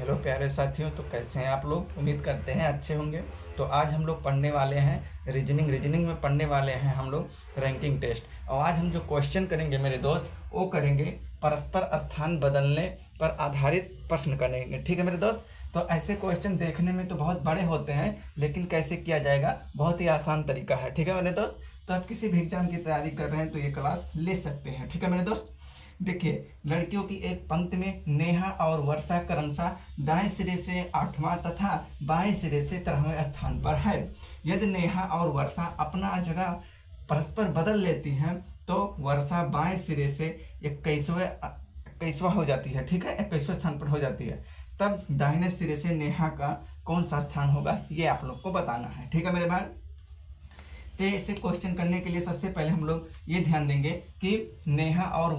Hello प्यारे साथियों, तो कैसे हैं आप लोग। उम्मीद करते हैं अच्छे होंगे। तो आज हम लोग पढ़ने वाले हैं रीजनिंग में पढ़ने वाले हैं हम लोग रैंकिंग टेस्ट। और आज हम जो क्वेश्चन करेंगे मेरे दोस्त, वो करेंगे परस्पर स्थान बदलने पर आधारित प्रश्न करेंगे। ठीक है मेरे दोस्त। तो ऐसे क्वेश्चन देखने में तो बहुत बड़े होते हैं, लेकिन कैसे किया जाएगा, बहुत ही आसान तरीका है। ठीक है मेरे दोस्त। तो आप किसी भी एग्जाम की तैयारी कर रहे हैं तो ये क्लास ले सकते हैं। ठीक है मेरे दोस्त। देखिए, लड़कियों की एक पंक्ति में नेहा और वर्षा क्रमशः दाएं सिरे से 8वां तथा बाएं सिरे से 13वें स्थान पर है। यदि नेहा और वर्षा अपना जगह परस्पर बदल लेती हैं तो वर्षा बाएं सिरे से 21वां हो जाती है। ठीक है, 21वें स्थान पर हो जाती है। तब दाहिने सिरे से नेहा का कौन सा स्थान होगा, ये आप लोग को बताना है। ठीक है मेरे भाई। तो इसे क्वेश्चन करने के लिए सबसे पहले हम लोग ये ध्यान देंगे कि नेहा और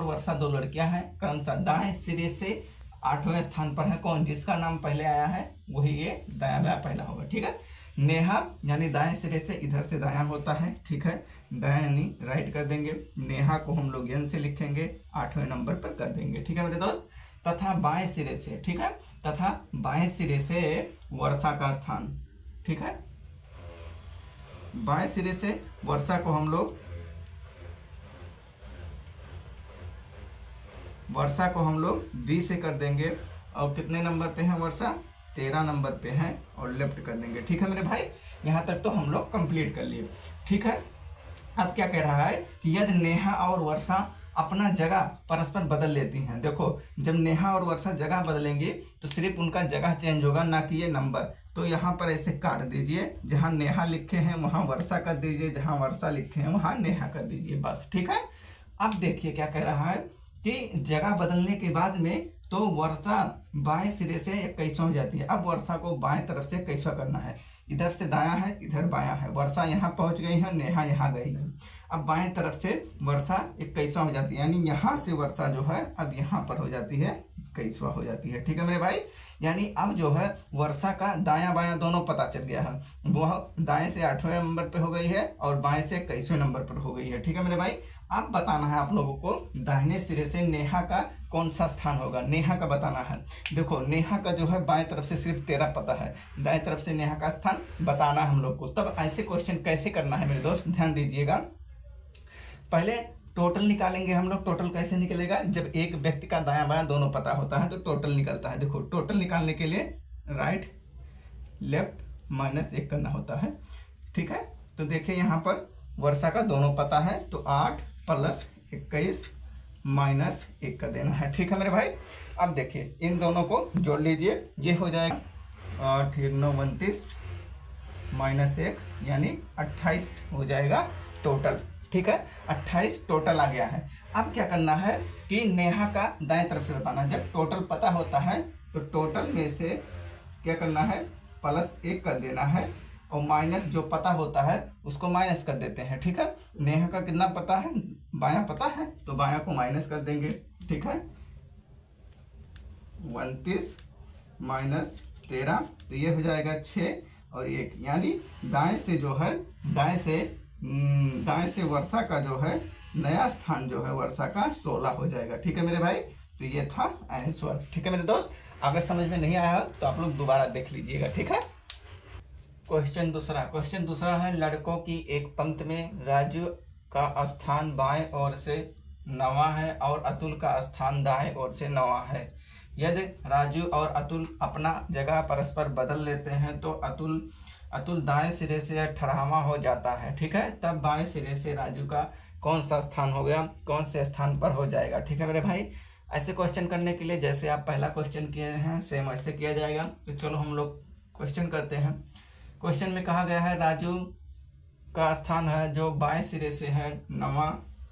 वर्षा दो लड़कियां हैं। क्रमशः दाएं सिरे से 8वें स्थान पर है। कौन? जिसका नाम पहले आया है वही ये दायां बायां पहला होगा। ठीक है। नेहा यानी दाएं सिरे से इधर से दायां होता है। ठीक है, दायां यानी राइट कर देंगे। नेहा को हम लोग एन से लिखेंगे, 8वें नंबर पर कर देंगे। ठीक है मेरे दोस्त। तथा बाएं सिरे से, ठीक है, तथा बाएं सिरे से वर्षा का स्थान। ठीक है, बाएं सिरे से वर्षा को हम लोग बी से कर देंगे। और कितने नंबर पे है वर्षा? 13 नंबर पे है, और लेफ्ट कर देंगे। ठीक है मेरे भाई, यहाँ तक तो हम लोग कंप्लीट कर लिए। ठीक है। अब क्या कह रहा है कि यदि नेहा और वर्षा अपना जगह परस्पर बदल लेती हैं। देखो, जब नेहा और वर्षा जगह बदलेंगी तो सिर्फ उनका जगह चेंज होगा, ना कि ये नंबर। तो यहाँ पर ऐसे काट दीजिए, जहाँ नेहा लिखे हैं वहाँ वर्षा कर दीजिए, जहाँ वर्षा लिखे हैं वहाँ नेहा कर दीजिए, बस। ठीक है। अब देखिए क्या कह रहा है कि जगह बदलने के बाद में तो वर्षा बाएं सिरे से 21वां हो जाती है। अब वर्षा को बाएं तरफ से 21वां करना है। इधर से दायां है, इधर बायां है। वर्षा यहाँ पहुंच गई है, नेहा यहाँ गई है। अब बाएं तरफ से वर्षा 21वां हो जाती है, यानी यहाँ से वर्षा जो है अब यहाँ पर हो जाती है, 21वां हो जाती है। ठीक है मेरे भाई। यानी अब जो है वर्षा का दायां बायां दोनों पता चल गया है। वह दाएं से 8वें नंबर पे हो गई है और बाएं से 21वें नंबर पर हो गई है। ठीक है मेरे भाई। अब बताना है आप लोगों को दाहिने सिरे से नेहा का कौन सा स्थान होगा, नेहा का बताना है। देखो, नेहा का जो है बाएं तरफ से सिर्फ 13 पता है, दाएं तरफ से नेहा का स्थान बताना है हम लोग को। तब ऐसे क्वेश्चन कैसे करना है मेरे दोस्त, ध्यान दीजिएगा। पहले टोटल निकालेंगे हम लोग। टोटल कैसे निकलेगा? जब एक व्यक्ति का दायां बायां दोनों पता होता है तो टोटल निकलता है। देखो, टोटल निकालने के लिए राइट लेफ्ट -1 करना होता है। ठीक है। तो देखिए यहाँ पर वर्षा का दोनों पता है, तो 8 + 21 -1 कर देना है। ठीक है मेरे भाई। अब देखिए इन दोनों को जोड़ लीजिए, ये हो जाएगा 8 9 29 -1 यानी 28 हो जाएगा टोटल। ठीक है, 28 टोटल आ गया है। अब क्या करना है कि नेहा का दाएं तरफ से बताना है। जब टोटल पता होता है तो टोटल में से क्या करना है, +1 कर देना है, और माइनस जो पता होता है उसको माइनस कर देते हैं। ठीक है, नेहा का कितना पता है? बायां पता है, तो बायां को माइनस कर देंगे। ठीक है, 29 - 13, तो ये हो जाएगा 6 और 1, यानी दाएं से जो है दाएं से वर्षा का जो है नया स्थान जो है वर्षा का 16 हो जाएगा। ठीक है मेरे भाई। तो ये था आंसर। ठीक है मेरे दोस्त। अगर समझ में नहीं आया तो आप लोग दोबारा देख लीजिएगा। ठीक है। क्वेश्चन दूसरा है, लड़कों की एक पंक्ति में राजू का स्थान बाएं ओर से 9वां है और अतुल का स्थान दाएं ओर से 9वां है। यदि राजू और अतुल अपना जगह परस्पर बदल लेते हैं तो अतुल दाएं सिरे से 18वां हो जाता है। ठीक है, तब बाएं सिरे से राजू का कौन सा स्थान हो गया, कौन से स्थान पर हो जाएगा। ठीक है मेरे भाई। ऐसे क्वेश्चन करने के लिए जैसे आप पहला क्वेश्चन किए हैं सेम ऐसे किया जाएगा। तो चलो हम लोग क्वेश्चन करते हैं। क्वेश्चन में कहा गया है राजू का स्थान है जो बाएं सिरे से है 9वां,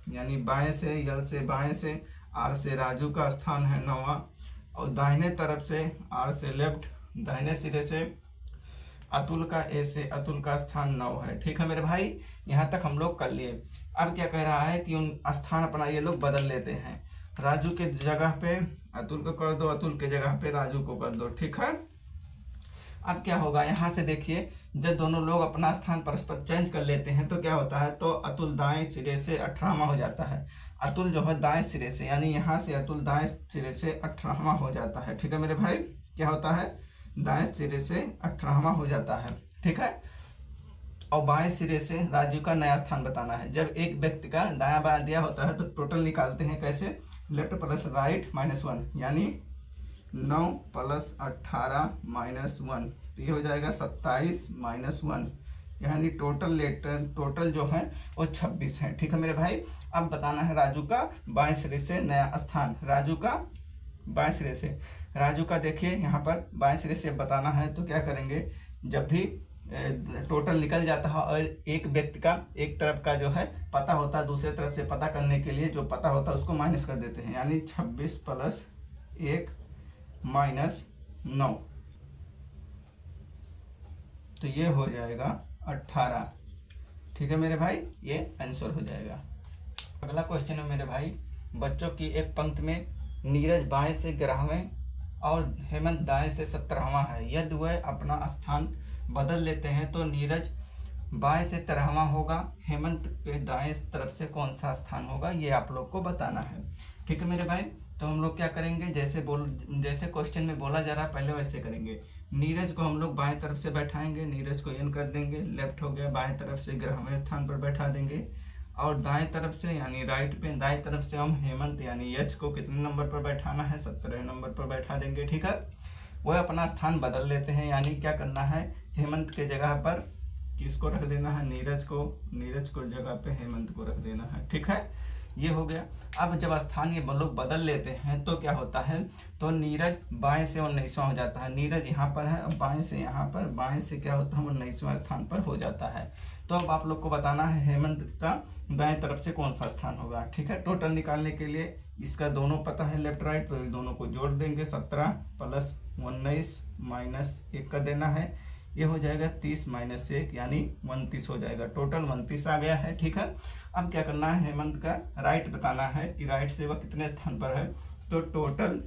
यानी बाएं से, यल से बाएं से, आर से राजू का स्थान है 9वां, और दाहिने तरफ से आर से लेफ्ट, दाहिने सिरे से अतुल का ए से अतुल का स्थान 9 है। ठीक है मेरे भाई, यहाँ तक हम लोग कर लिए। अब क्या कह रहा है कि उन स्थान अपना ये लोग बदल लेते हैं। राजू के जगह पे अतुल को कर दो, अतुल के जगह पे राजू को कर दो। ठीक है। अब क्या होगा, यहाँ से देखिए जब दोनों लोग अपना स्थान परस्पर चेंज कर लेते हैं तो क्या होता है, तो अतुल दाएं सिरे से 18वां हो जाता है। अतुल जो है दाएं सिरे से, यानी यहाँ से अतुल दाएं सिरे से 18वां हो जाता है। ठीक है मेरे भाई, क्या होता है, दाएं सिरे से 18वां हो जाता है। ठीक है, और बाएं सिरे से राजू का नया स्थान बताना है। जब एक व्यक्ति का दायां बायां दिया होता है तो टोटल निकालते हैं कैसे, लेफ्ट प्लस राइट -1, यानी 9 + 18 -1, तो ये हो जाएगा 27 -1, यानी टोटल जो है वो 26 है। ठीक है मेरे भाई, अब बताना है राजू का बाएं सिरे से नया स्थान। राजू का बाएं सिरे से, राजू का देखिए यहाँ पर बाएं सिरे से बताना है तो क्या करेंगे, जब भी टोटल निकल जाता है और एक व्यक्ति का एक तरफ का जो है पता होता है, दूसरे तरफ से पता करने के लिए जो पता होता है उसको माइनस कर देते हैं, यानी 26 + 1 - 9, तो ये हो जाएगा 18। ठीक है मेरे भाई, ये आंसर हो जाएगा। अगला क्वेश्चन है मेरे भाई, बच्चों की एक पंक्ति में नीरज बाएं से 11वें और हेमंत दाएं से 17वां है। यदि वह अपना स्थान बदल लेते हैं तो नीरज बाएं से 13वां होगा, हेमंत के दाएं तरफ से कौन सा स्थान होगा, ये आप लोग को बताना है। ठीक है मेरे भाई, तो हम लोग क्या करेंगे, जैसे क्वेश्चन में बोला जा रहा है पहले वैसे करेंगे। नीरज को हम लोग बाएं तरफ से बैठाएंगे, नीरज को एन कर देंगे, लेफ्ट हो गया, बाएं तरफ से 11वें स्थान पर बैठा देंगे, और दाएं तरफ से यानी राइट पे दाएं तरफ से हम हेमंत यानी यच को कितने नंबर पर बैठाना है, 17वें नंबर पर बैठा देंगे। ठीक है, वह अपना स्थान बदल लेते हैं, यानी क्या करना है, हेमंत के जगह पर किसको रख देना है, नीरज को जगह पे हेमंत को रख देना है। ठीक है, ये हो गया। अब जब स्थान ये लोग बदल लेते हैं तो क्या होता है, तो नीरज बाएं से 19वां हो जाता है। नीरज यहाँ पर है, अब बाएं से यहाँ पर, बाएं से क्या होता है, 19वां स्थान पर हो जाता है। तो अब आप लोग को बताना है हेमंत का दाएं तरफ से कौन सा स्थान होगा। ठीक है, टोटल निकालने के लिए इसका दोनों पता है लेफ्ट राइट, तो दोनों को जोड़ देंगे, 17 + 19 - 1 का देना है, ये हो जाएगा 30 - 1 यानी 29 हो जाएगा। टोटल 29 आ गया है। ठीक है, अब क्या करना है, हेमंत का राइट बताना है कि राइट से वह कितने स्थान पर है, तो टोटल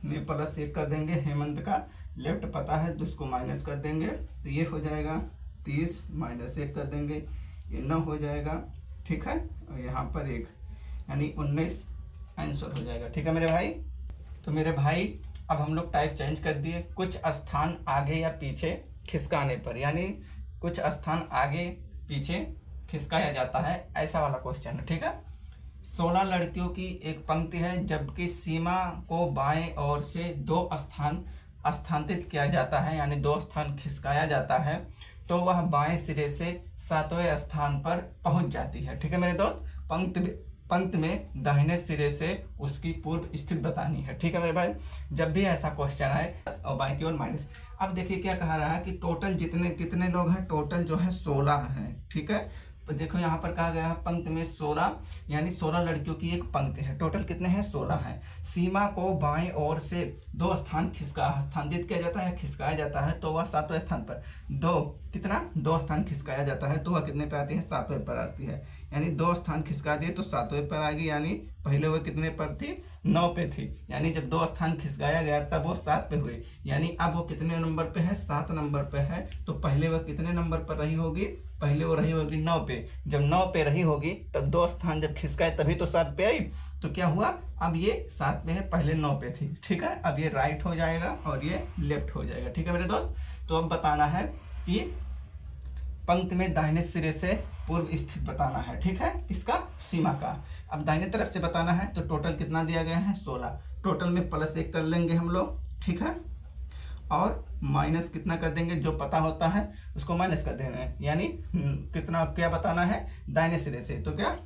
में +1 कर देंगे। हेमंत का लेफ्ट पता है तो उसको माइनस कर देंगे, तो ये हो जाएगा 30 - 1 कर देंगे, ये 9 हो जाएगा। ठीक है, और यहाँ पर 1 यानी 19 आंसर हो जाएगा। ठीक है मेरे भाई, तो मेरे भाई अब हम लोग टाइप चेंज कर दिए, कुछ स्थान आगे या पीछे खिसकाने पर, यानी कुछ स्थान आगे पीछे खिसकाया जाता है, ऐसा वाला क्वेश्चन है। ठीक है, 16 लड़कियों की एक पंक्ति है, जबकि सीमा को बाएं ओर से 2 स्थान स्थानांतरित किया जाता है, यानी 2 स्थान खिसकाया जाता है, तो वह बाएं सिरे से 7वें स्थान पर पहुंच जाती है। ठीक है मेरे दोस्त, पंक्ति में दाहिने सिरे से उसकी पूर्व स्थिति बतानी है। ठीक है मेरे भाई, जब भी ऐसा क्वेश्चन आए और बाएं की ओर माइनस। अब देखिए क्या कहा रहा है कि टोटल कितने लोग हैं, टोटल जो है 16 हैं। ठीक है, तो देखो यहाँ पर कहा गया है पंक्ति में 16, यानी 16 लड़कियों की एक पंक्ति है, टोटल कितने हैं, 16 हैं। सीमा को बाएं ओर से 2 स्थान स्थानांतरित किया जाता है, खिसकाया जाता है, तो वह 7वें स्थान पर 2 स्थान खिसकाया जाता है, तो वह कितने पे आती है, 7वें पर आती है। यानी 2 स्थान खिसका दिए तो 7वें पर आएगी, यानी पहले वो कितने पर थी, 9 पे थी, यानी जब 2 स्थान खिसकाया गया तब वो 7 पे हुई, यानी अब वो कितने नंबर पे है, 7 नंबर पे है। तो पहले वो कितने नंबर पर रही होगी, पहले वो रही होगी 9 पे। जब 9 पे रही होगी तब 2 स्थान जब खिसकाए तभी तो 7 पे आई, तो क्या हुआ, अब ये 7 पे है, पहले 9 पे थी। ठीक है, अब ये राइट हो जाएगा और ये लेफ्ट हो जाएगा। ठीक है मेरे दोस्त, तो अब बताना है कि पंक्ति में दाहिने सिरे से पूर्व स्थित बताना है। ठीक है, इसका सीमा का। अब दाहिने तरफ से बताना है, तो टोटल कितना दिया गया है, 16, टोटल में +1 कर लेंगे हम लोग। ठीक है, और माइनस कितना कर देंगे, जो पता होता है उसको माइनस कर देना है, यानी कितना क्या बताना है, दाहिने सिरे से, तो क्या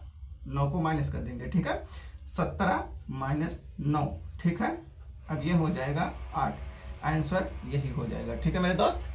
9 को माइनस कर देंगे। ठीक है, 17 - 9। ठीक है, अब ये हो जाएगा 8, आंसर यही हो जाएगा। ठीक है मेरे दोस्त।